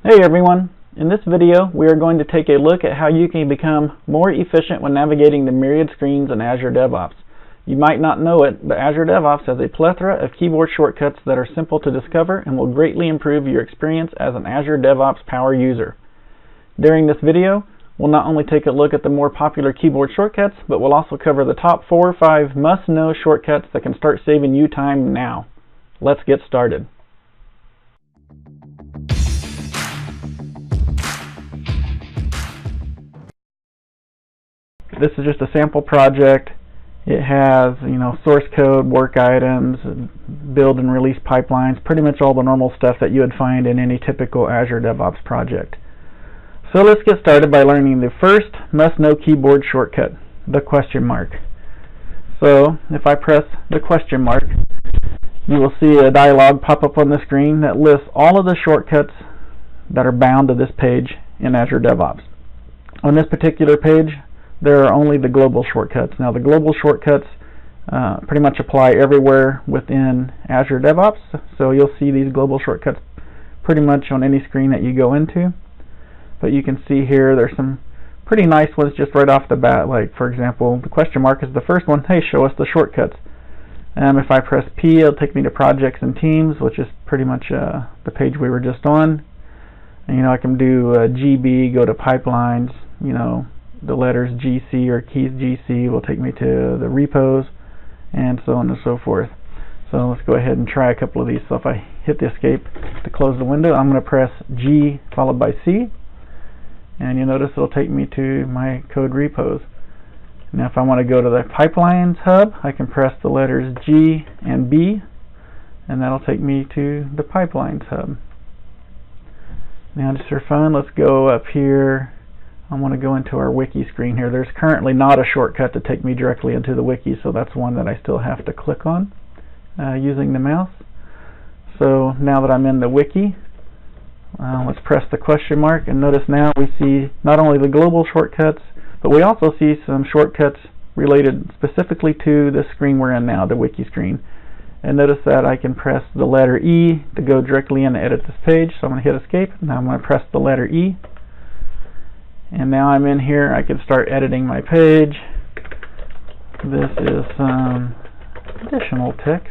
Hey everyone! In this video we are going to take a look at how you can become more efficient when navigating the myriad screens in Azure DevOps. You might not know it, but Azure DevOps has a plethora of keyboard shortcuts that are simple to discover and will greatly improve your experience as an Azure DevOps Power User. During this video, we'll not only take a look at the more popular keyboard shortcuts, but we'll also cover the top 4 or 5 must-know shortcuts that can start saving you time now. Let's get started. This is just a sample project. It has, source code, work items, build and release pipelines, pretty much all the normal stuff that you would find in any typical Azure DevOps project. So let's get started by learning the first must-know keyboard shortcut, the question mark. So if I press the question mark, you will see a dialog pop up on the screen that lists all of the shortcuts that are bound to this page in Azure DevOps. On this particular page, there are only the global shortcuts. Now the global shortcuts pretty much apply everywhere within Azure DevOps, so you'll see these global shortcuts pretty much on any screen that you go into. But you can see here there's some pretty nice ones just right off the bat, like for example the question mark is the first one. Hey, show us the shortcuts. If I press P, it'll take me to projects and teams, which is pretty much the page we were just on. And I can do GB, go to pipelines, the letters GC or keys GC will take me to the repos, and so on and so forth. So let's go ahead and try a couple of these. So if I hit the escape to close the window, I'm going to press G followed by C, and you'll notice it'll take me to my code repos. Now if I want to go to the pipelines hub, I can press the letters G and B, and that'll take me to the pipelines hub. Now just for fun, let's go up here. I want to go into our Wiki screen here. There's currently not a shortcut to take me directly into the Wiki, so that's one that I still have to click on using the mouse. So now that I'm in the Wiki, let's press the question mark, and notice now we see not only the global shortcuts, but we also see some shortcuts related specifically to the screen we're in now, the Wiki screen. And notice that I can press the letter E to go directly in and edit this page. So I'm going to hit escape. Now I'm going to press the letter E. And now I'm in here, I can start editing my page. This is some additional text.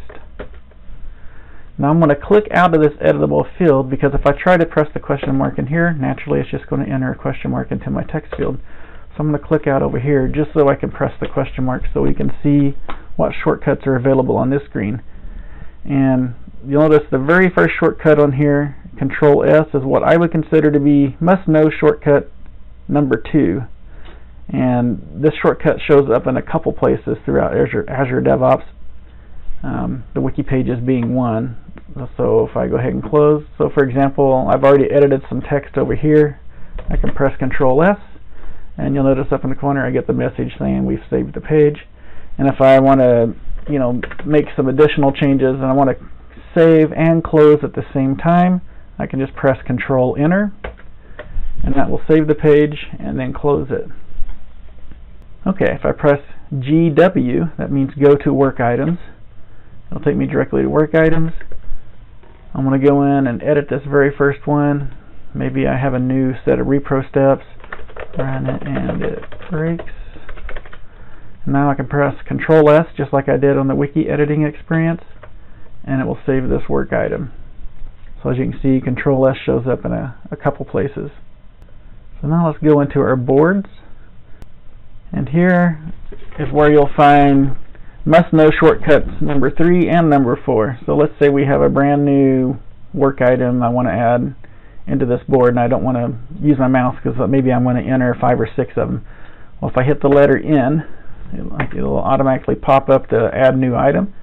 Now I'm going to click out of this editable field, because if I try to press the question mark in here, naturally it's just going to enter a question mark into my text field. So I'm going to click out over here just so I can press the question mark so we can see what shortcuts are available on this screen. And you'll notice the very first shortcut on here, Control S, is what I would consider to be must-know shortcut number 2, and this shortcut shows up in a couple places throughout Azure DevOps, the wiki pages being one. So if I go ahead and close, so for example I've already edited some text over here, I can press Control S, and you'll notice up in the corner I get the message saying we've saved the page. And if I want to make some additional changes and I want to save and close at the same time, I can just press Control Enter, and that will save the page and then close it. Okay, if I press GW, that means go to work items. It'll take me directly to work items. I'm going to go in and edit this very first one. Maybe I have a new set of repro steps. Run it and it breaks. Now I can press Control S just like I did on the wiki editing experience, and it will save this work item. So as you can see, Control S shows up in a couple places. So now let's go into our boards, and here is where you'll find must-know shortcuts number 3 and number 4. So let's say we have a brand new work item I want to add into this board, and I don't want to use my mouse because maybe I'm going to enter 5 or 6 of them. Well, if I hit the letter N, it'll automatically pop up to add new item,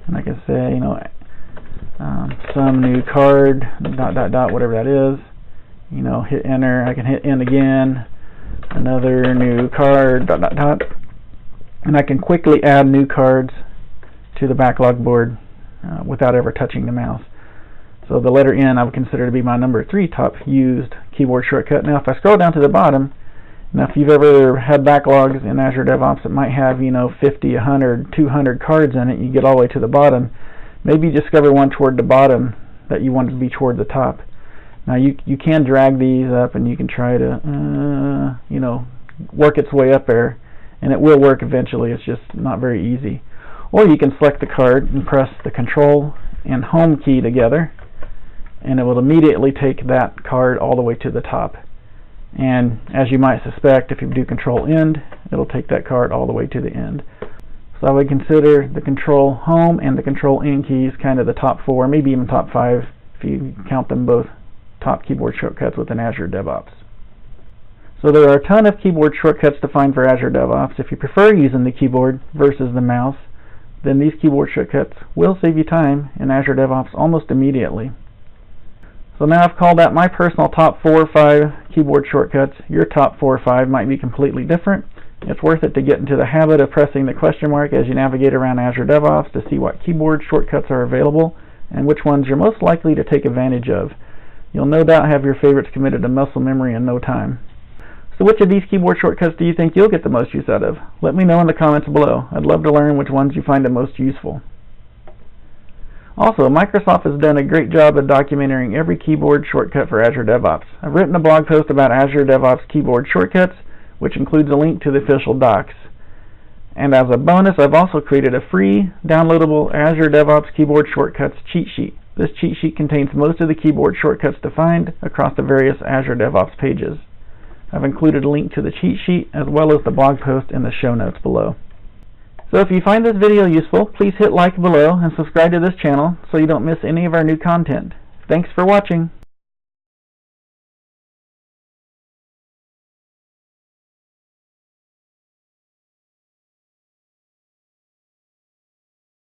and I can say some new card ... whatever that is. Hit enter. I can hit N again, another new card ... and I can quickly add new cards to the backlog board without ever touching the mouse. So the letter N I would consider to be my number 3 top used keyboard shortcut. Now if I scroll down to the bottom, now if you've ever had backlogs in Azure DevOps that might have 50, 100, 200 cards in it, you get all the way to the bottom, maybe you discover one toward the bottom that you want to be toward the top. Now you can drag these up and you can try to work its way up there, and it will work eventually. It's just not very easy. Or you can select the card and press the Control and Home key together, and it will immediately take that card all the way to the top. And as you might suspect, if you do Control End, it'll take that card all the way to the end. So I would consider the Control Home and the Control End keys kind of the top 4, maybe even top 5 if you count them both top keyboard shortcuts within Azure DevOps. So there are a ton of keyboard shortcuts to find for Azure DevOps. If you prefer using the keyboard versus the mouse, then these keyboard shortcuts will save you time in Azure DevOps almost immediately. So now I've called out my personal top 4 or 5 keyboard shortcuts. Your top 4 or 5 might be completely different. It's worth it to get into the habit of pressing the question mark as you navigate around Azure DevOps to see what keyboard shortcuts are available and which ones you're most likely to take advantage of. You'll no doubt have your favorites committed to muscle memory in no time. So which of these keyboard shortcuts do you think you'll get the most use out of? Let me know in the comments below. I'd love to learn which ones you find the most useful. Also, Microsoft has done a great job of documenting every keyboard shortcut for Azure DevOps. I've written a blog post about Azure DevOps Keyboard Shortcuts, which includes a link to the official docs. And as a bonus, I've also created a free, downloadable Azure DevOps Keyboard Shortcuts cheat sheet. This cheat sheet contains most of the keyboard shortcuts defined across the various Azure DevOps pages. I've included a link to the cheat sheet as well as the blog post in the show notes below. So if you find this video useful, please hit like below and subscribe to this channel so you don't miss any of our new content. Thanks for watching.